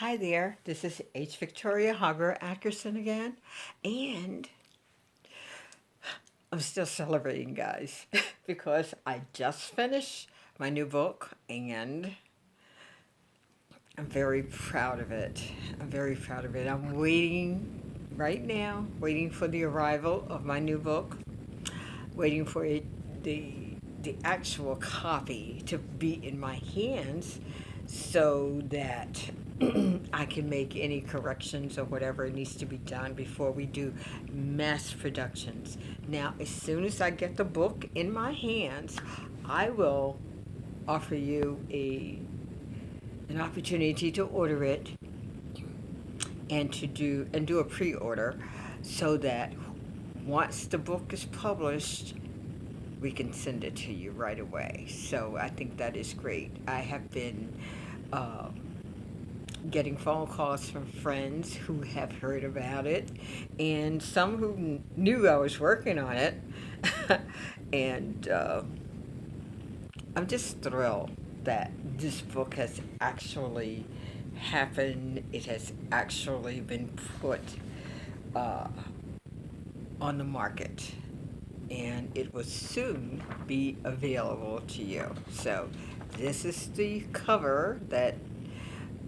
Hi there, this is H. Victoria Hogger Atkerson again, and I'm still celebrating, guys, because I just finished my new book, and I'm very proud of it. I'm very proud of it. I'm waiting right now, waiting for the arrival of my new book, waiting for the the actual copy to be in my hands so that I can make any corrections or whatever needs to be done before we do mass productions. Now, as soon as I get the book in my hands, I will offer you an opportunity to order it and to do a pre-order so that once the book is published, we can send it to you right away. So I think that is great. I have been um, getting phone calls from friends who have heard about it and some who knew I was working on it. and I'm just thrilled that this book has actually happened. It has actually been put uh, on the market, and it will soon be available to you. So this is the cover that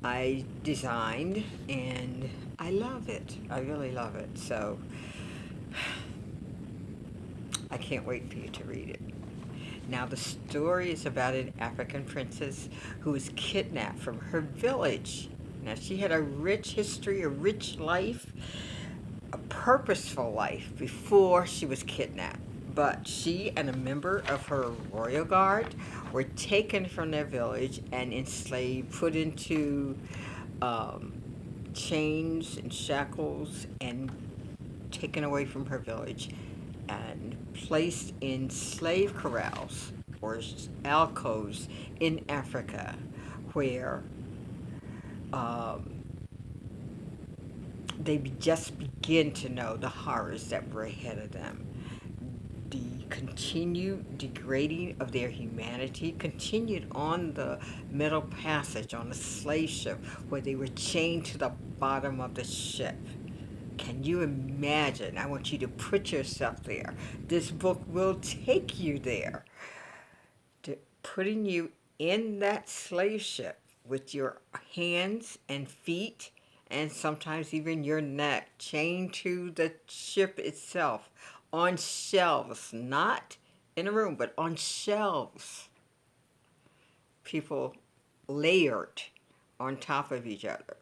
I designed, and I love it. I really love it. So I can't wait for you to read it. Now, the story is about an African princess who was kidnapped from her village. Now, she had a rich history, a rich life, a purposeful life before she was kidnapped. But she and a member of her royal guard were taken from their village and enslaved, put into um, chains and shackles, and taken away from her village and placed in slave corrals or alcoves in Africa where um, they just begin to know the horrors that were ahead of them. The continued degrading of their humanity continued on the Middle Passage on the slave ship where they were chained to the bottom of the ship. Can you imagine? I want you to put yourself there. This book will take you there, to putting you in that slave ship with your hands and feet and sometimes even your neck chained to the ship itself on shelves, not in a room, but on shelves. People layered on top of each other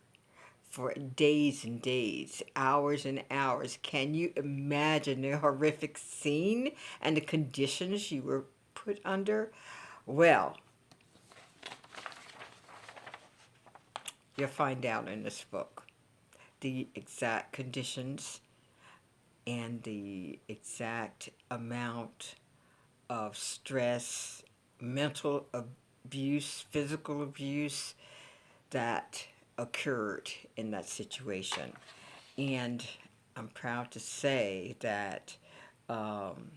for days and days, hours and hours. Can you imagine the horrific scene and the conditions you were put under? Well, you'll find out in this book the exact conditions and the exact amount of stress, mental abuse, physical abuse that occurred in that situation. And I'm proud to say that um,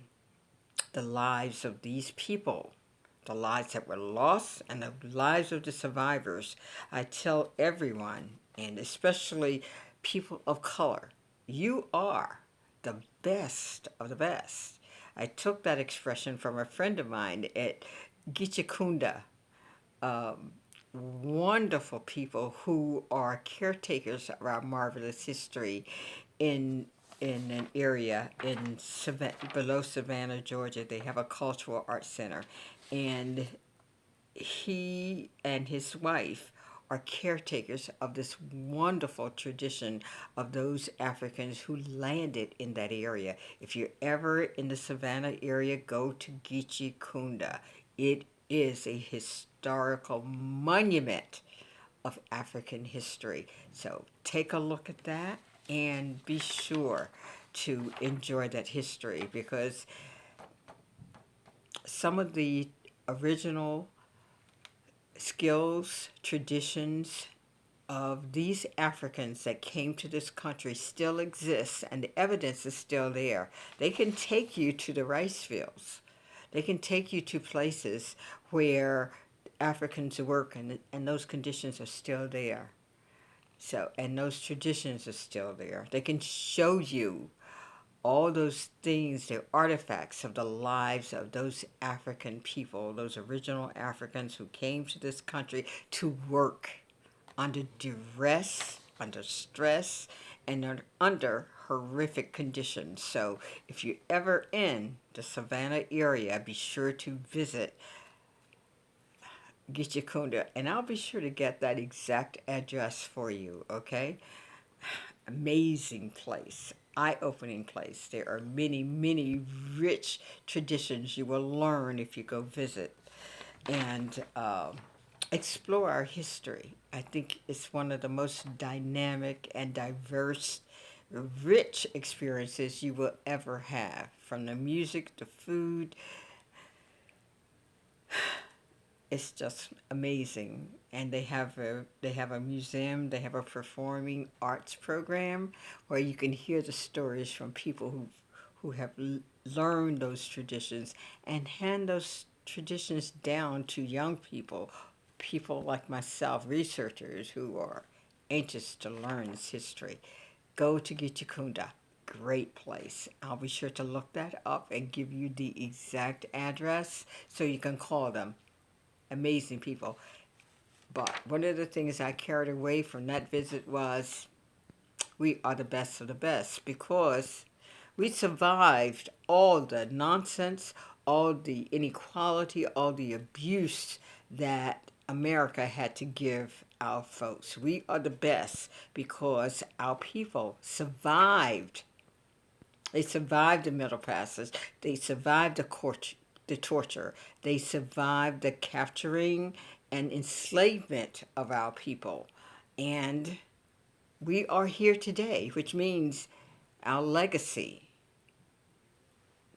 the lives of these people, the lives that were lost, and the lives of the survivors, I tell everyone, and especially people of color, you are the best of the best. I took that expression from a friend of mine at Gichikunda, um, wonderful people who are caretakers of our marvelous history in an area in below Savannah, Georgia. They have a cultural arts center, and he and his wife are caretakers of this wonderful tradition of those Africans who landed in that area. If you're ever in the Savannah area, go to Geechee Kunda. It is a historical monument of African history. So take a look at that and be sure to enjoy that history, because some of the original skills, traditions of these Africans that came to this country still exists, and the evidence is still there. They can take you to the rice fields. They can take you to places where Africans work, and those conditions are still there. So, and those traditions are still there. They can show you all those things, the artifacts of the lives of those African people, those original Africans who came to this country to work under duress, under stress, and under horrific conditions. So if you're ever in the Savannah area, be sure to visit Gitchakunda, and I'll be sure to get that exact address for you, okay? Amazing place, eye-opening place. There are many, many rich traditions you will learn if you go visit and explore our history. I think it's one of the most dynamic and diverse, rich experiences you will ever have. From the music, the food, it's just amazing. And they have a museum, they have a performing arts program where you can hear the stories from people who have learned those traditions and hand those traditions down to young people, people like myself, researchers who are anxious to learn this history. Go to Gitchakunda. Great place. I'll be sure to look that up and give you the exact address so you can call them. Amazing people. But one of the things I carried away from that visit was we are the best of the best because we survived all the nonsense, all the inequality, all the abuse that America had to give our folks. We are the best because our people survived. They survived the middle passes. They survived the torture. They survived the capturing and enslavement of our people. And we are here today, which means our legacy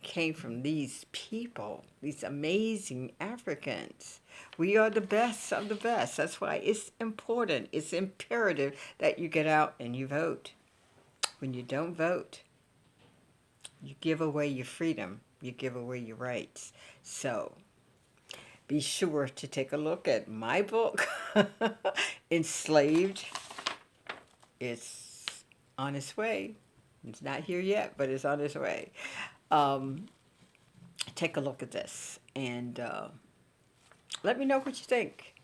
came from these people, these amazing Africans. We are the best of the best. That's why it's important, it's imperative that you get out and you vote. When you don't vote, you give away your freedom, you give away your rights. So be sure to take a look at my book, Enslaved. It's on its way. It's not here yet, but it's on its way. Um, Take a look at this and let me know what you think.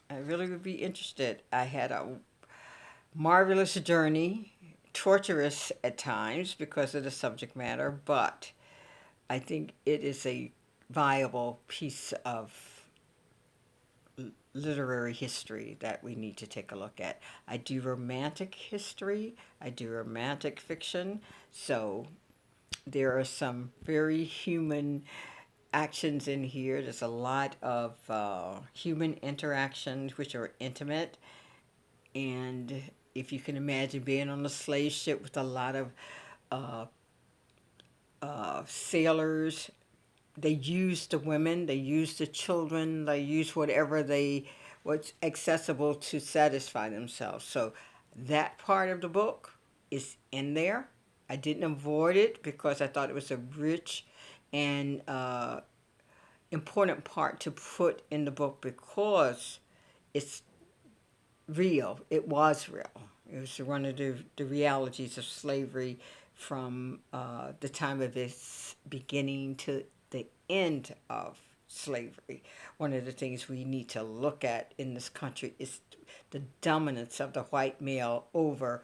I really would be interested. I had a marvelous journey, torturous at times because of the subject matter, but I think it is a viable piece of literary history that we need to take a look at. I do romantic history, I do romantic fiction, so there are some very human actions in here. There's a lot of human interactions which are intimate, and if you can imagine being on a slave ship with a lot of uh, sailors, they use the women, they use the children, they use what's accessible to satisfy themselves. So that part of the book is in there. I didn't avoid it because I thought it was a rich and important part to put in the book because it's real. It was real. It was one of the realities of slavery from the time of its beginning to the end of slavery. One of the things we need to look at in this country is the dominance of the white male over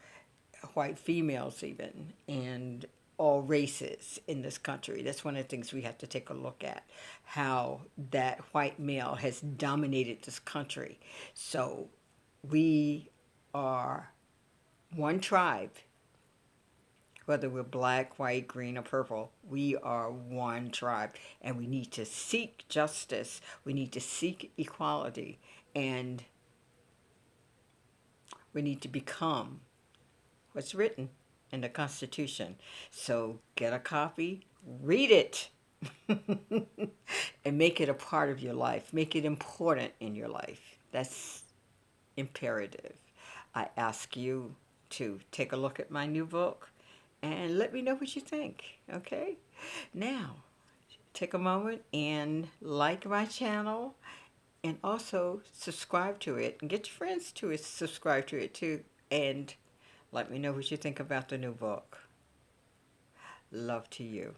white females even, and all races in this country. That's one of the things we have to take a look at, how that white male has dominated this country. So we are one tribe, whether we're black, white, green, or purple. We are one tribe, and we need to seek justice. We need to seek equality, and we need to become what's written in the Constitution. So get a copy, read it, and make it a part of your life. Make it important in your life. That's imperative. I ask you to take a look at my new book and let me know what you think, okay? Now, take a moment and like my channel and also subscribe to it and get your friends to subscribe to it too. and let me know what you think about the new book. Love to you.